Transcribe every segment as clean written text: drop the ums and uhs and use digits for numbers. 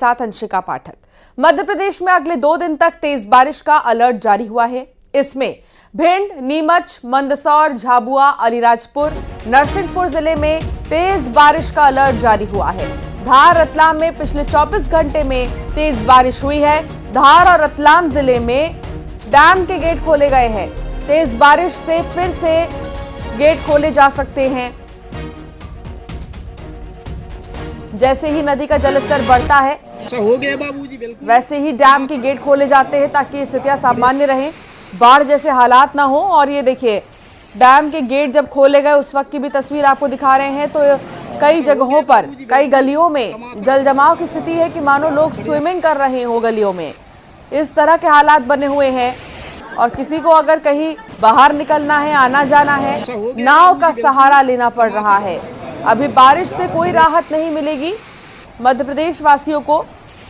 साथ अंशिका पाठक। मध्य प्रदेश में अगले 2 दिन तक तेज बारिश का अलर्ट जारी हुआ है। इसमें भिंड, नीमच, मंदसौर, झाबुआ, अलीराजपुर, नरसिंहपुर जिले में तेज बारिश का अलर्ट जारी हुआ है। धार, रतलाम में पिछले 24 घंटे में तेज बारिश हुई है। धार और रतलाम जिले में डैम के गेट खोले गए हैं। तेज बारिश से फिर से गेट खोले जा सकते हैं। जैसे ही नदी का जलस्तर बढ़ता है हो गया बाबूजी, बिल्कुल वैसे ही डैम के गेट खोले जाते हैं ताकि स्थितियां सामान्य रहें, बाढ़ जैसे हालात ना हो। और ये देखिए, डैम के गेट जब खोले गए उस वक्त की भी तस्वीर आपको दिखा रहे हैं। तो कई जगहों पर, कई गलियों में जल जमाव की स्थिति है कि मानो लोग स्विमिंग कर रहे हो गलियों में। इस तरह के हालात बने हुए हैं और किसी को अगर कहीं बाहर निकलना है, आना जाना है, नाव का सहारा लेना पड़ रहा है। अभी बारिश से कोई राहत नहीं मिलेगी मध्य प्रदेश वासियों को,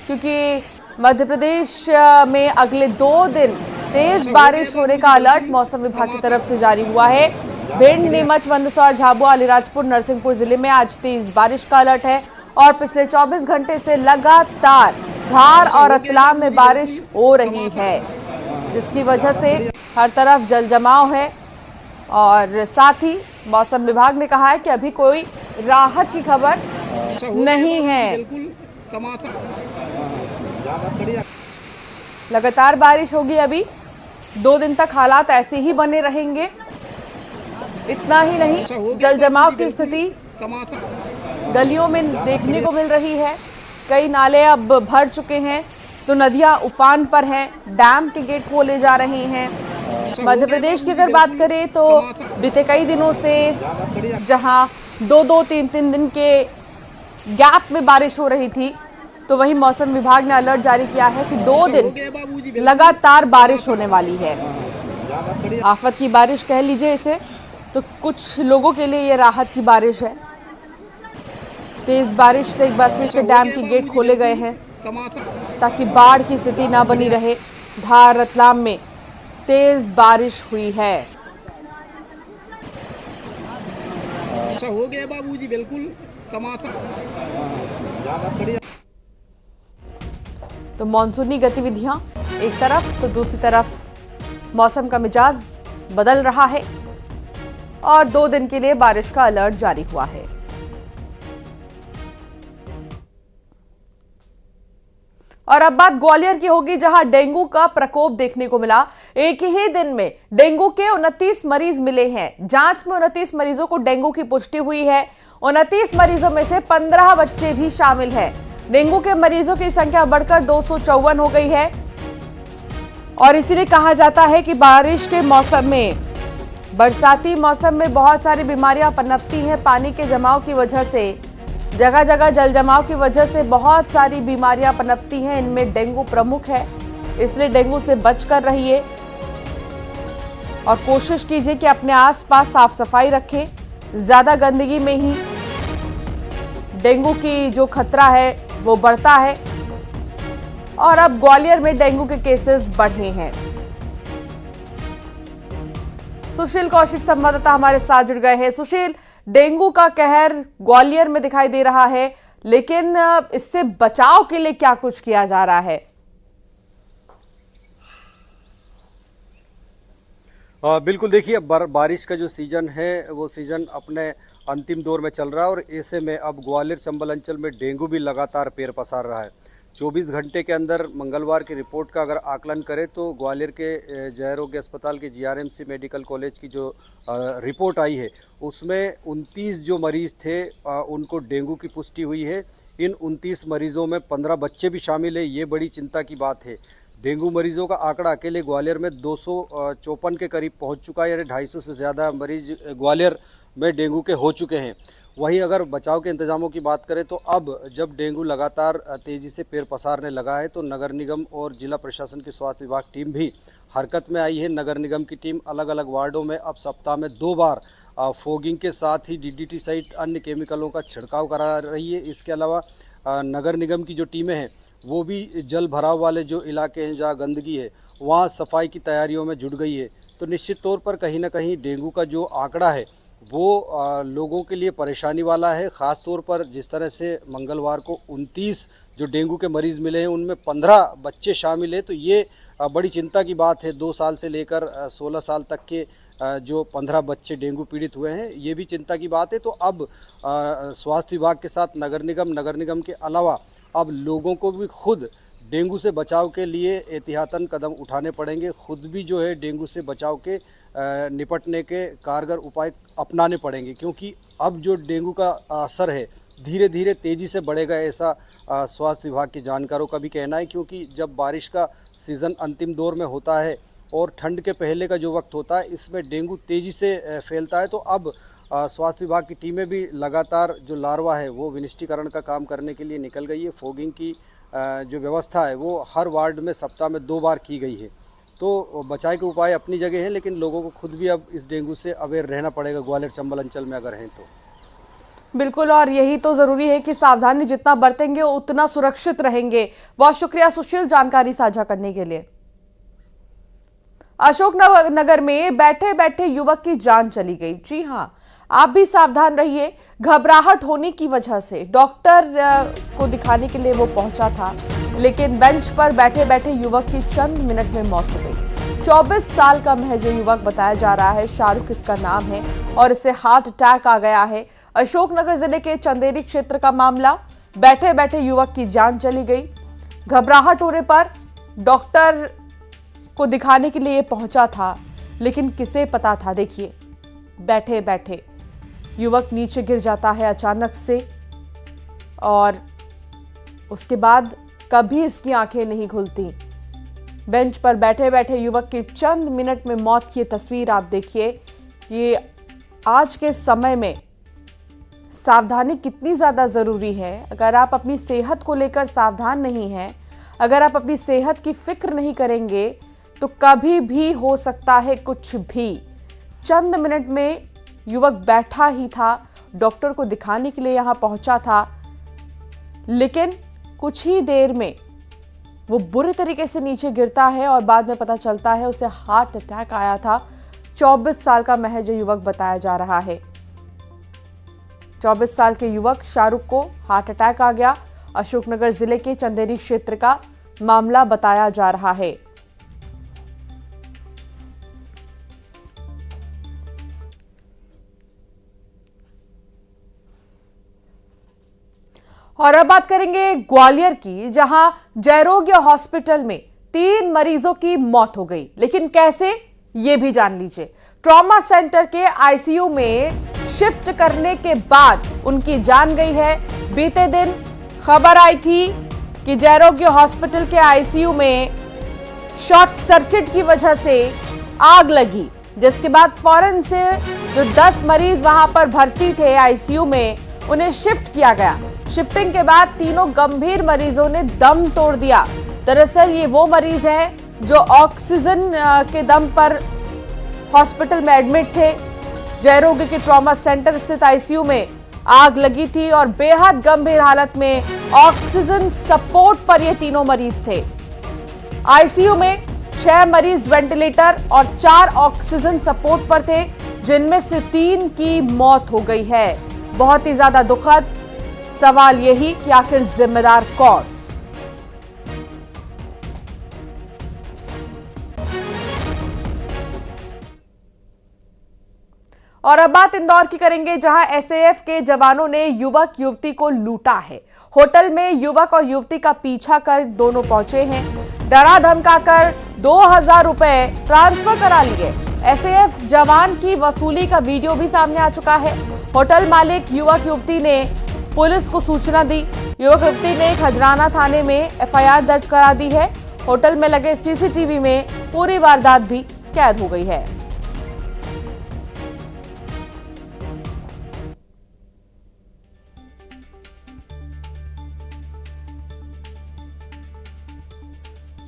क्योंकि मध्य प्रदेश में अगले 2 दिन तेज बारिश होने का अलर्ट मौसम विभाग की तरफ से जारी हुआ है। भिंड, नीमच, मंदसौर, झाबुआ, अलीराजपुर, नरसिंहपुर जिले में आज तेज बारिश का अलर्ट है और पिछले 24 घंटे से लगातार धार और रतलाम में बारिश हो रही है, जिसकी वजह से हर तरफ जल जमाव है। और साथ ही मौसम विभाग ने कहा है कि अभी कोई राहत की खबर नहीं है। लगातार बारिश होगी, अभी 2 दिन तक हालात ऐसे ही बने रहेंगे। इतना ही नहीं, जल जमाव की स्थिति गलियों में देखने को मिल रही है। कई नाले अब भर चुके हैं तो नदियां उफान पर हैं, डैम के गेट खोले जा रहे हैं। मध्य प्रदेश की अगर बात करें तो बीते कई दिनों से जहां 2-2, 3-3 दिन के गैप में बारिश हो रही थी, तो वहीं मौसम विभाग ने अलर्ट जारी किया है कि 2 दिन लगातार बारिश होने वाली है। आफत की बारिश कह लीजिए इसे, तो कुछ लोगों के लिए ये राहत की बारिश है। तेज बारिश से एक बार फिर से डैम के गेट खोले गए हैं ताकि बाढ़ की स्थिति ना बनी रहे। धार, रतलाम में तेज बारिश हुई है। हो गया बाबूजी, बिल्कुल तमाशा। तो मॉनसूनी गतिविधियां एक तरफ तो दूसरी तरफ मौसम का मिजाज बदल रहा है और 2 दिन के लिए बारिश का अलर्ट जारी हुआ है। और अब बात ग्वालियर की होगी, जहां डेंगू का प्रकोप देखने को मिला। एक ही दिन में डेंगू के 29 मरीज मिले हैं। जांच में 29 मरीजों को डेंगू की पुष्टि हुई है। 29 मरीजों में से 15 बच्चे भी शामिल हैं। डेंगू के मरीजों की संख्या बढ़कर 254 हो गई है और इसीलिए कहा जाता है कि बारिश के मौसम में, बरसाती मौसम में बहुत सारी बीमारियां पनपती हैं। पानी के जमाव की वजह से, जगह जगह जल जमाव की वजह से बहुत सारी बीमारियां पनपती हैं। इनमें डेंगू प्रमुख है, इसलिए डेंगू से बचकर रहिए और कोशिश कीजिए कि अपने आसपास साफ सफाई रखें। ज्यादा गंदगी में ही डेंगू की जो खतरा है वो बढ़ता है और अब ग्वालियर में डेंगू के केसेस बढ़े हैं। सुशील कौशिक संवाददाता हमारे साथ जुड़ गए हैं। सुशील, डेंगू का कहर ग्वालियर में दिखाई दे रहा है, लेकिन इससे बचाव के लिए क्या कुछ किया जा रहा है? बिल्कुल, देखिए बारिश का जो सीज़न है वो सीज़न अपने अंतिम दौर में चल रहा है और ऐसे में अब ग्वालियर चंबल अंचल में डेंगू भी लगातार पैर पसार रहा है। 24 घंटे के अंदर मंगलवार की रिपोर्ट का अगर आकलन करें तो ग्वालियर के जय आरोग्य अस्पताल के GRMC मेडिकल कॉलेज की जो रिपोर्ट आई है उसमें 29 जो मरीज़ थे उनको डेंगू की पुष्टि हुई है। इन 29 मरीज़ों में 15 बच्चे भी शामिल है। ये बड़ी चिंता की बात है। डेंगू मरीजों का आंकड़ा अकेले ग्वालियर में 254 के करीब पहुंच चुका है, यानी 250 से ज़्यादा मरीज ग्वालियर में डेंगू के हो चुके हैं। वहीं अगर बचाव के इंतजामों की बात करें तो अब जब डेंगू लगातार तेज़ी से पैर पसारने लगा है तो नगर निगम और जिला प्रशासन की स्वास्थ्य विभाग टीम भी हरकत में आई है। नगर निगम की टीम अलग अलग वार्डों में अब सप्ताह में 2 बार फोगिंग के साथ ही DDT सहित अन्य केमिकलों का छिड़काव करा रही है। इसके अलावा नगर निगम की जो टीमें हैं वो भी जल भराव वाले जो इलाके हैं जहाँ गंदगी है वहाँ सफाई की तैयारियों में जुट गई है। तो निश्चित तौर पर कहीं ना कहीं डेंगू का जो आंकड़ा है वो लोगों के लिए परेशानी वाला है। ख़ास तौर पर जिस तरह से मंगलवार को 29 जो डेंगू के मरीज़ मिले हैं उनमें 15 बच्चे शामिल हैं, तो ये बड़ी चिंता की बात है। 2 साल से लेकर 16 साल तक के जो 15 बच्चे डेंगू पीड़ित हुए हैं, ये भी चिंता की बात है। तो अब स्वास्थ्य विभाग के साथ नगर निगम के अलावा अब लोगों को भी खुद डेंगू से बचाव के लिए एहतियातन कदम उठाने पड़ेंगे। खुद भी जो है डेंगू से बचाव के निपटने के कारगर उपाय अपनाने पड़ेंगे, क्योंकि अब जो डेंगू का असर है धीरे धीरे तेज़ी से बढ़ेगा, ऐसा स्वास्थ्य विभाग के जानकारों का भी कहना है। क्योंकि जब बारिश का सीज़न अंतिम दौर में होता है और ठंड के पहले का जो वक्त होता है, इसमें डेंगू तेज़ी से फैलता है। तो अब स्वास्थ्य विभाग की टीमें भी लगातार जो लार्वा है वो विनिष्टीकरण का काम करने के लिए निकल गई है। फॉगिंग की जो व्यवस्था है वो हर वार्ड में सप्ताह में 2 बार की गई है। तो बचाव के उपाय अपनी जगह हैं, लेकिन लोगों को खुद भी अब इस डेंगू से अवेयर रहना पड़ेगा, ग्वालियर चंबल अंचल में अगर हैं तो। बिल्कुल, और यही तो जरूरी है कि सावधानी जितना बरतेंगे उतना सुरक्षित रहेंगे। बहुत शुक्रिया सुशील जानकारी साझा करने के लिए। अशोकनगर में बैठे बैठे युवक की जान चली गई। जी हाँ, आप भी सावधान रहिए। घबराहट होने की वजह से डॉक्टर को दिखाने के लिए वो पहुंचा था, लेकिन बेंच पर बैठे बैठे युवक की चंद मिनट में मौत हो गई। 24 साल का महज युवक बताया जा रहा है, शाहरुख इसका नाम है और इसे हार्ट अटैक आ गया है। अशोकनगर जिले के चंदेरी क्षेत्र का मामला, बैठे बैठे युवक की जान चली गई। घबराहट होने पर डॉक्टर को दिखाने के लिए पहुंचा था, लेकिन किसे पता था। देखिए, बैठे बैठे युवक नीचे गिर जाता है अचानक से और उसके बाद कभी इसकी आंखें नहीं खुलती। बेंच पर बैठे बैठे युवक की चंद मिनट में मौत की तस्वीर आप देखिए। ये आज के समय में सावधानी कितनी ज़्यादा ज़रूरी है। अगर आप अपनी सेहत को लेकर सावधान नहीं हैं, अगर आप अपनी सेहत की फिक्र नहीं करेंगे, तो कभी भी हो सकता है कुछ भी। चंद मिनट में युवक बैठा ही था, डॉक्टर को दिखाने के लिए यहां पहुंचा था, लेकिन कुछ ही देर में वो बुरे तरीके से नीचे गिरता है और बाद में पता चलता है उसे हार्ट अटैक आया था। 24 साल का महज युवक बताया जा रहा है। 24 साल के युवक शाहरुख को हार्ट अटैक आ गया। अशोकनगर जिले के चंदेरी क्षेत्र का मामला बताया जा रहा है। और अब बात करेंगे ग्वालियर की, जहां जयरोग्य हॉस्पिटल में 3 मरीजों की मौत हो गई। लेकिन कैसे, ये भी जान लीजिए। ट्रॉमा सेंटर के आईसीयू में शिफ्ट करने के बाद उनकी जान गई है। बीते दिन खबर आई थी कि जयरोग्य हॉस्पिटल के आईसीयू में शॉर्ट सर्किट की वजह से आग लगी, जिसके बाद फौरन से जो 10 मरीज वहां पर भर्ती थे आईसीयू में, उन्हें शिफ्ट किया गया। शिफ्टिंग के बाद तीनों गंभीर मरीजों ने दम तोड़ दिया। दरअसल ये वो मरीज हैं जो ऑक्सीजन के दम पर हॉस्पिटल में एडमिट थे। जयरोग्य के ट्रॉमा सेंटर स्थित आईसीयू में आग लगी थी और बेहद गंभीर हालत में ऑक्सीजन सपोर्ट पर ये तीनों मरीज थे। आईसीयू में 6 मरीज वेंटिलेटर और 4 ऑक्सीजन सपोर्ट पर थे, जिनमें से 3 की मौत हो गई है। बहुत ही ज्यादा दुखद। सवाल यही कि आखिर जिम्मेदार कौन? और अब बात इंदौर की करेंगे, जहां एसएएफ के जवानों ने युवक युवती को लूटा है। होटल में युवक और युवती का पीछा कर दोनों पहुंचे हैं। डरा धमकाकर 2000 रुपए ट्रांसफर करा लिए। एसएएफ जवान की वसूली का वीडियो भी सामने आ चुका है। होटल मालिक युवक युवती ने पुलिस को सूचना दी। युवक युवती ने खजराना थाने में एफआईआर दर्ज करा दी है। होटल में लगे सीसीटीवी में पूरी वारदात भी कैद हो गई है।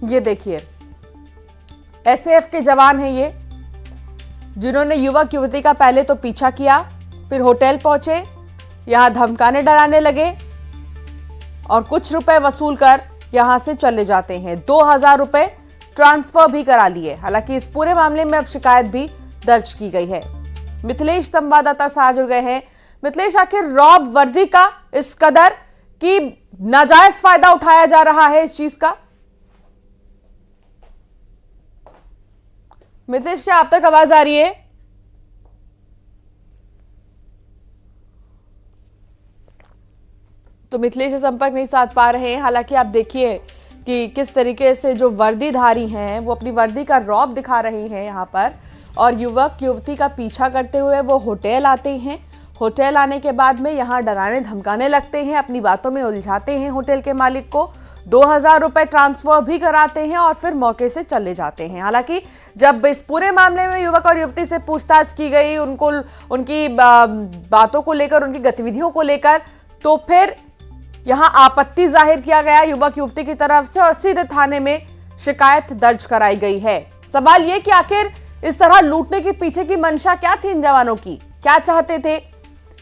ये देखिए, एसएएफ के जवान हैं ये, जिन्होंने युवक युवती का पहले तो पीछा किया, फिर होटल पहुंचे, यहां धमकाने डराने लगे और कुछ रुपए वसूल कर यहां से चले जाते हैं। 2000 रुपए ट्रांसफर भी करा लिए। हालांकि इस पूरे मामले में अब शिकायत भी दर्ज की गई है। मिथिलेश संवाददाता साथ जुड़ गए हैं। मिथिलेश, आखिर रॉब वर्दी का इस कदर कि नाजायज फायदा उठाया जा रहा है इस चीज का? मिथिलेश, क्या आप तक आवाज आ रही है? तो मिथिलेश से संपर्क नहीं साध पा रहे हैं। हालांकि आप देखिए कि किस तरीके से जो वर्दीधारी हैं वो अपनी वर्दी का रौब दिखा रहे हैं यहाँ पर, और युवक युवती का पीछा करते हुए वो होटल आते हैं। होटल आने के बाद में यहाँ डराने धमकाने लगते हैं, अपनी बातों में उलझाते हैं होटल के मालिक को, 2000 रुपए ट्रांसफर भी कराते हैं और फिर मौके से चले जाते हैं। हालांकि जब इस पूरे मामले में युवक और युवती से पूछताछ की गई, उनको उनकी बातों को लेकर, उनकी गतिविधियों को लेकर, तो फिर यहां आपत्ति जाहिर किया गया युवक युवती की तरफ से और सीधे थाने में शिकायत दर्ज कराई गई है। सवाल यह कि आखिर इस तरह लूटने के पीछे की मंशा क्या थी इन जवानों की? क्या चाहते थे?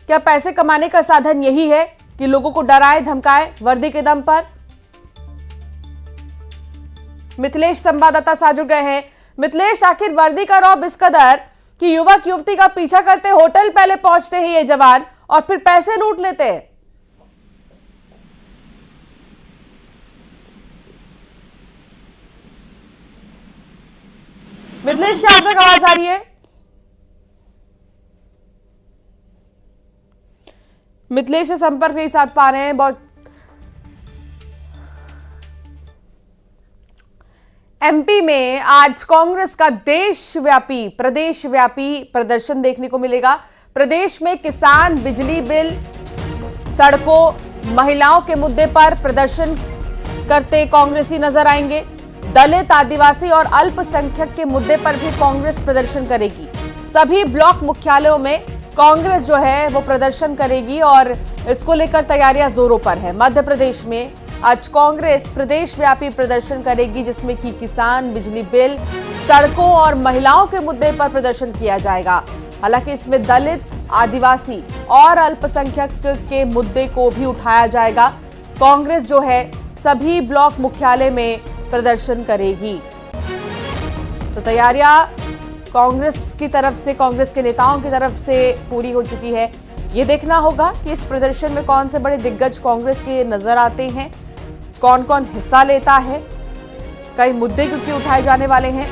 क्या पैसे कमाने का साधन यही है कि लोगों को डराए धमकाए वर्दी के दम पर? मिथिलेश संवाददाता साथ जुड़ गए हैं। मिथिलेश, आखिर वर्दी का रौब इस कदर कि युवक युवती का पीछा करते होटल पहले पहुंचते हैं ये जवान और फिर पैसे लूट लेते हैं। मिथिलेश, क्या आप तक आवाज आ रही है? मिथिलेश से संपर्क नहीं साध पा रहे हैं। बहुत एमपी में आज कांग्रेस का देशव्यापी प्रदेशव्यापी प्रदर्शन देखने को मिलेगा। प्रदेश में किसान, बिजली बिल, सड़कों, महिलाओं के मुद्दे पर प्रदर्शन करते कांग्रेसी नजर आएंगे। दलित, आदिवासी और अल्पसंख्यक के मुद्दे पर भी कांग्रेस प्रदर्शन करेगी। सभी ब्लॉक मुख्यालयों में कांग्रेस जो है वो प्रदर्शन करेगी और इसको लेकर तैयारियां जोरों पर है। मध्य प्रदेश में आज कांग्रेस प्रदेशव्यापी प्रदर्शन करेगी, जिसमें कि किसान, बिजली बिल, सड़कों और महिलाओं के मुद्दे पर प्रदर्शन किया जाएगा। हालांकि इसमें दलित, आदिवासी और अल्पसंख्यक के मुद्दे को भी उठाया जाएगा। कांग्रेस जो है सभी ब्लॉक मुख्यालय में प्रदर्शन करेगी। तो तैयारियां कांग्रेस की तरफ से, कांग्रेस के नेताओं की तरफ से पूरी हो चुकी है। ये देखना होगा कि इस प्रदर्शन में कौन से बड़े दिग्गज कांग्रेस के नजर आते हैं, कौन कौन हिस्सा लेता है, कई मुद्दे क्योंकि उठाए जाने वाले हैं।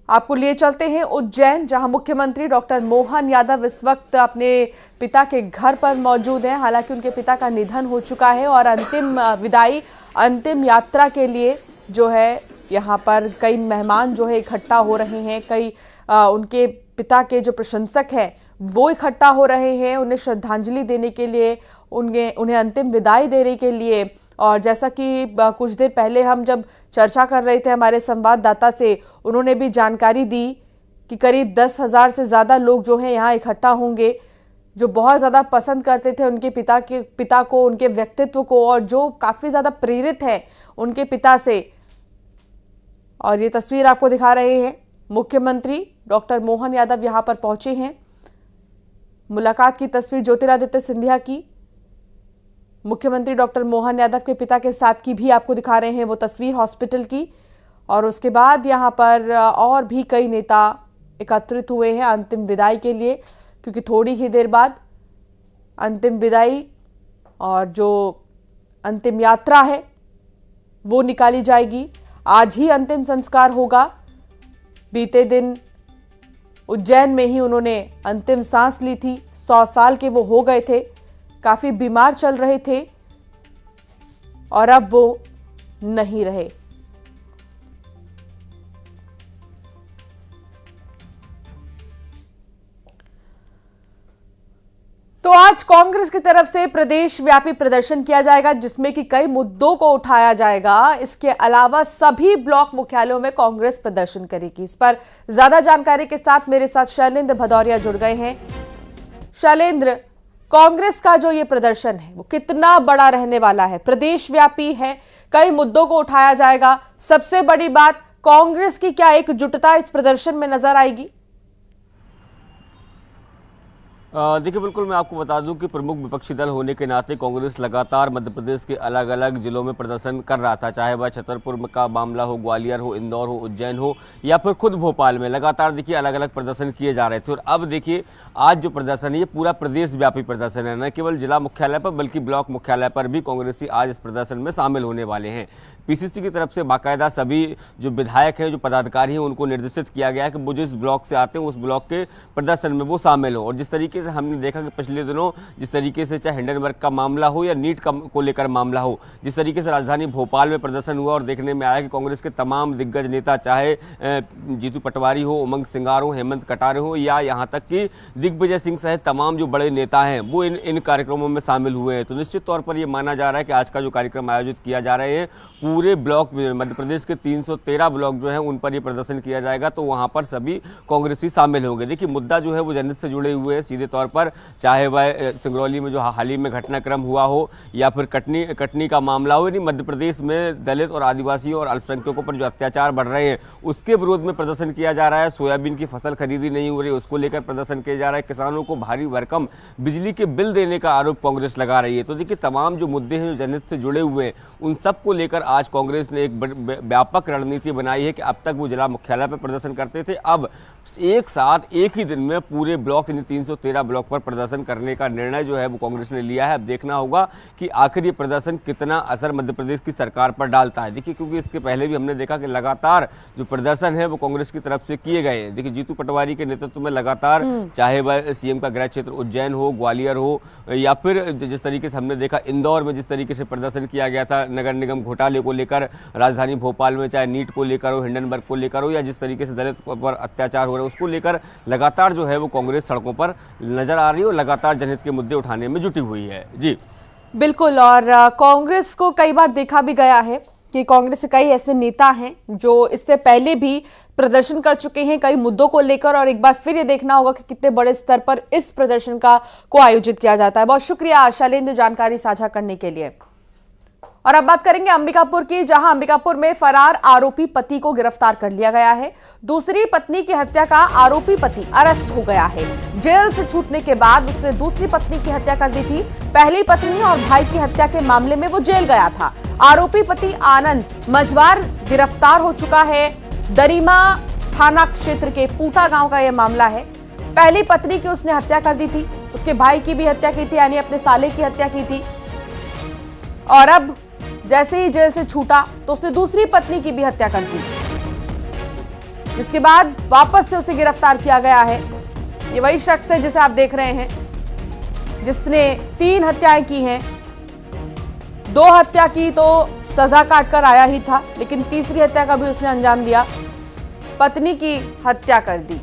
आपको लिए चलते हैं उज्जैन, जहां मुख्यमंत्री डॉक्टर मोहन यादव इस वक्त अपने पिता के घर पर मौजूद हैं। हालांकि उनके पिता का निधन हो चुका है और अंतिम विदाई, अंतिम यात्रा के लिए जो है यहाँ पर कई मेहमान जो है इकट्ठा हो रहे हैं। कई उनके पिता के जो प्रशंसक हैं वो इकट्ठा हो रहे हैं उन्हें श्रद्धांजलि देने के लिए, उन्हें अंतिम विदाई देने के लिए। और जैसा कि कुछ देर पहले हम जब चर्चा कर रहे थे हमारे संवाददाता से, उन्होंने भी जानकारी दी कि करीब 10,000 से ज़्यादा लोग जो हैं यहाँ इकट्ठा होंगे, जो बहुत ज़्यादा पसंद करते थे उनके पिता को, उनके व्यक्तित्व को, और जो काफ़ी ज़्यादा प्रेरित हैं उनके पिता से। और ये तस्वीर आपको दिखा रहे हैं, मुख्यमंत्री डॉक्टर मोहन यादव यहाँ पर पहुंचे हैं। मुलाकात की तस्वीर ज्योतिरादित्य सिंधिया की मुख्यमंत्री डॉक्टर मोहन यादव के पिता के साथ की भी आपको दिखा रहे हैं वो तस्वीर हॉस्पिटल की। और उसके बाद यहाँ पर और भी कई नेता एकत्रित हुए हैं अंतिम विदाई के लिए, क्योंकि थोड़ी ही देर बाद अंतिम विदाई और जो अंतिम यात्रा है वो निकाली जाएगी। आज ही अंतिम संस्कार होगा। बीते दिन उज्जैन में ही उन्होंने अंतिम सांस ली थी। 100 साल के वो हो गए थे, काफी बीमार चल रहे थे और अब वो नहीं रहे। तो आज कांग्रेस की तरफ से प्रदेश व्यापी प्रदर्शन किया जाएगा, जिसमें कि कई मुद्दों को उठाया जाएगा। इसके अलावा सभी ब्लॉक मुख्यालयों में कांग्रेस प्रदर्शन करेगी। इस पर ज्यादा जानकारी के साथ मेरे साथ शैलेंद्र भदौरिया जुड़ गए हैं। शैलेंद्र, कांग्रेस का जो ये प्रदर्शन है वो कितना बड़ा रहने वाला है? प्रदेश व्यापी है, कई मुद्दों को उठाया जाएगा। सबसे बड़ी बात, कांग्रेस की क्या एकजुटता इस प्रदर्शन में नजर आएगी? देखिए, बिल्कुल मैं आपको बता दूं कि प्रमुख विपक्षी दल होने के नाते कांग्रेस लगातार मध्य प्रदेश के अलग अलग जिलों में प्रदर्शन कर रहा था, चाहे वह छतरपुर का मामला हो, ग्वालियर हो, इंदौर हो, उज्जैन हो या फिर खुद भोपाल में लगातार देखिए अलग अलग प्रदर्शन किए जा रहे थे। और अब देखिए आज जो प्रदर्शन है ये पूरा प्रदेश व्यापी प्रदर्शन है, न केवल जिला मुख्यालय पर बल्कि ब्लॉक मुख्यालय पर भी कांग्रेसी आज इस प्रदर्शन में शामिल होने वाले हैं। पीसीसी की तरफ से बाकायदा सभी जो विधायक हैं, जो पदाधिकारी हैं, उनको निर्देशित किया गया है कि वो जिस ब्लॉक से आते हैं उस ब्लॉक के प्रदर्शन में वो शामिल हो। और जिस तरीके से हमने देखा कि पिछले दिनों जिस तरीके से चाहे हिंडनबर्ग का मामला हो या नीट को लेकर मामला हो, जिस तरीके से राजधानी भोपाल में प्रदर्शन हुआ और देखने में आया कि कांग्रेस के तमाम दिग्गज नेता, चाहे जीतू पटवारी हो, उमंग सिंगार हो, हेमंत कटारे हो या यहाँ तक कि दिग्विजय सिंह सहित तमाम जो बड़े नेता हैं वो इन कार्यक्रमों में शामिल हुए हैं। तो निश्चित तौर पर यह माना जा रहा है कि आज का जो कार्यक्रम आयोजित किया जा रहे हैं पूरे ब्लॉक मध्य प्रदेश के 313 ब्लॉक जो है उन पर यह प्रदर्शन किया जाएगा, तो वहां पर सभी कांग्रेसी शामिल होंगे। देखिए मुद्दा जो है वो जनहित से जुड़े हुए हैं सीधे तौर पर, चाहे वह सिंगरौली में जो हाल ही में घटनाक्रम हुआ हो या फिर कटनी का मामला हो, यानी मध्य प्रदेश में दलित और आदिवासियों और अल्पसंख्यकों पर जो अत्याचार बढ़ रहे हैं उसके विरोध में प्रदर्शन किया जा रहा है। सोयाबीन की फसल खरीदी नहीं हो रही उसको लेकर प्रदर्शन किया जा रहा है। किसानों को भारी भरकम बिजली के बिल देने का आरोप कांग्रेस लगा रही है। तो देखिए तमाम जो मुद्दे हैं जो जनहित से जुड़े हुए हैं उन सबको लेकर आज कांग्रेस ने एक व्यापक रणनीति बनाई है कि अब तक वो जिला मुख्यालय पर प्रदर्शन करते थे, अब एक साथ एक ही दिन में पूरे ब्लॉक यानी 313 ब्लॉक पर प्रदर्शन करने का निर्णय जो है वो कांग्रेस ने लिया है। अब देखना होगा कि आखिर ये प्रदर्शन कितना असर मध्य प्रदेश की सरकार पर डालता है। देखिए क्योंकि इसके पहले भी हमने देखा कि लगातार जो प्रदर्शन है वो कांग्रेस की तरफ से किए गए हैं। देखिए जीतू पटवारी के नेतृत्व में लगातार चाहे वह सीएम का गृह क्षेत्र उज्जैन हो, ग्वालियर हो या फिर जिस तरीके से हमने देखा इंदौर में जिस तरीके से प्रदर्शन किया गया था नगर निगम घोटाले को लेकर, राजधानी भोपाल में चाहे नीट को लेकर हो, हिंडनबर्ग को लेकर हो या जिस तरीके से दलित पर अत्याचार हो रहे हैं उसको लेकर लगातार जो है वो कांग्रेस सड़कों पर नजर आ रही है और लगातार जनहित के मुद्दे उठाने में जुटी हुई है। जी बिल्कुल, और कांग्रेस को कई बार देखा भी गया है कि कांग्रेस के कई ऐसे नेता हैं जो इससे पहले भी प्रदर्शन कर चुके हैं कई मुद्दों को लेकर, और एक बार फिर ये देखना होगा कि कितने बड़े स्तर पर इस प्रदर्शन को आयोजित किया जाता है। बहुत शुक्रिया शैलेंद्र जानकारी साझा करने के लिए। और अब बात करेंगे अंबिकापुर की, जहां अंबिकापुर में फरार आरोपी पति को गिरफ्तार कर लिया गया है। दूसरी पत्नी की हत्या का आरोपी पति अरेस्ट हो गया है। जेल से छूटने के बाद उसने दूसरी पत्नी की हत्या कर दी थी। पहली पत्नी और भाई की हत्या के मामले में वो जेल गया था। आरोपी पति आनंद मझवार गिरफ्तार हो चुका है। दरिमा थाना क्षेत्र के पूटा गांव का यह मामला है। पहली पत्नी की उसने हत्या कर दी थी, उसके भाई की भी हत्या की थी, यानी अपने साले की हत्या की थी। और अब जैसे ही जेल से छूटा तो उसने दूसरी पत्नी की भी हत्या कर दी, जिसके बाद वापस से उसे गिरफ्तार किया गया है। ये वही शख्स है जिसे आप देख रहे हैं, जिसने 3 हत्याएं की हैं। 2 हत्या की तो सजा काटकर आया ही था, लेकिन तीसरी हत्या का भी उसने अंजाम दिया, पत्नी की हत्या कर दी।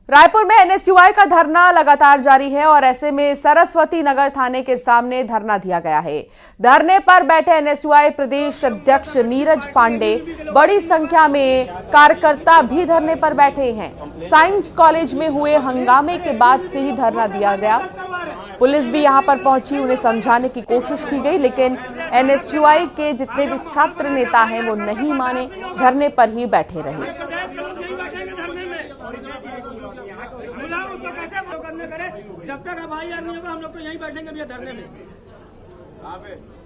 रायपुर में एनएसयूआई का धरना लगातार जारी है और ऐसे में सरस्वती नगर थाने के सामने धरना दिया गया है। धरने पर बैठे एनएसयूआई प्रदेश अध्यक्ष नीरज पांडे, बड़ी संख्या में कार्यकर्ता भी धरने पर बैठे हैं। साइंस कॉलेज में हुए हंगामे के बाद से ही धरना दिया गया। पुलिस भी यहां पर पहुंची, उन्हें समझाने की कोशिश की गई, लेकिन एनएसयूआई के जितने भी छात्र नेता हैं वो नहीं माने, धरने पर ही बैठे रहे। जब तक हमारी आदमी होगा हम लोग तो यहीं बैठेंगे भैया धरने में।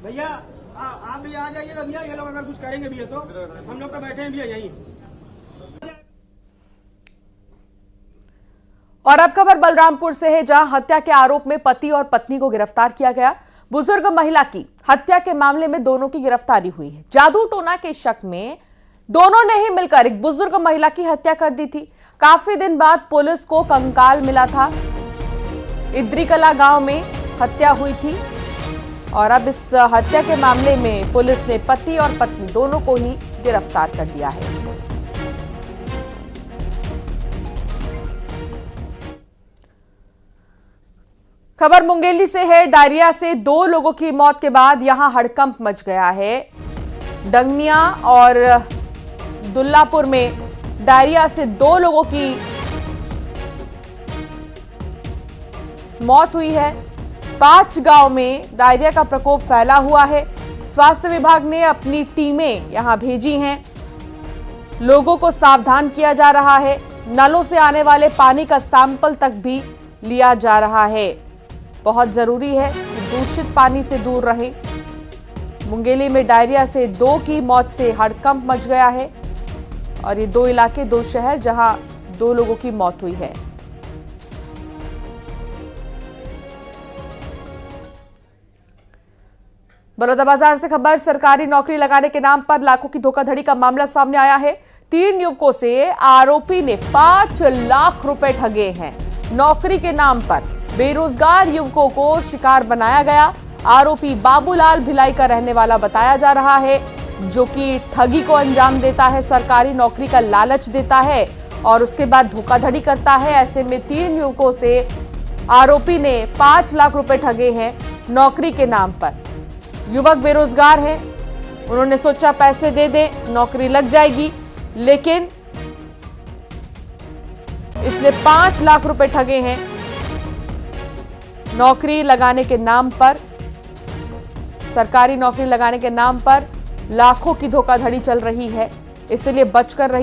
भैया आप भी आ जाइए भैया, ये लोग अगर कुछ करेंगे भैया तो हम लोग तो बैठे हैं भैया यहीं। और अब खबर बलरामपुर से है, जहां हत्या के आरोप में पति और पत्नी को गिरफ्तार किया गया। बुजुर्ग महिला की हत्या के मामले में दोनों की गिरफ्तारी हुई है। जादू टोना के शक में दोनों ने ही मिलकर एक बुजुर्ग महिला की हत्या कर दी थी। काफी दिन बाद पुलिस को कंकाल मिला था। इद्रीकला गांव में हत्या हुई थी और अब इस हत्या के मामले में पुलिस ने पति और पत्नी दोनों को ही गिरफ्तार कर लिया है। खबर मुंगेली से है। डायरिया से 2 लोगों की मौत के बाद यहां हड़कंप मच गया है। डंगनिया और दुल्लापुर में डायरिया से 2 लोगों की मौत हुई है। 5 गांव में डायरिया का प्रकोप फैला हुआ है। स्वास्थ्य विभाग ने अपनी टीमें यहां भेजी हैं। लोगों को सावधान किया जा रहा है। नलों से आने वाले पानी का सैंपल तक भी लिया जा रहा है। बहुत जरूरी है कि दूषित पानी से दूर रहें। मुंगेली में डायरिया से 2 की मौत से हड़कंप मच गया है और ये 2 इलाके, 2 शहर जहां 2 लोगों की मौत हुई है। बलौदाबाजार से खबर, सरकारी नौकरी लगाने के नाम पर लाखों की धोखाधड़ी का मामला सामने आया है। 3 युवकों से आरोपी ने 5 लाख रुपए ठगे हैं। नौकरी के नाम पर बेरोजगार युवकों को शिकार बनाया गया। आरोपी बाबूलाल भिलाई का रहने वाला बताया जा रहा है, जो कि ठगी को अंजाम देता है, सरकारी नौकरी का लालच देता है और उसके बाद धोखाधड़ी करता है। ऐसे में 3 युवकों से आरोपी ने 5 लाख रुपए ठगे हैं नौकरी के नाम पर। युवक बेरोजगार हैं, उन्होंने सोचा पैसे दे दें, नौकरी लग जाएगी, लेकिन इसने 5 लाख रुपए ठगे हैं नौकरी लगाने के नाम पर। सरकारी नौकरी लगाने के नाम पर लाखों की धोखाधड़ी चल रही है, इसलिए बचकर रही।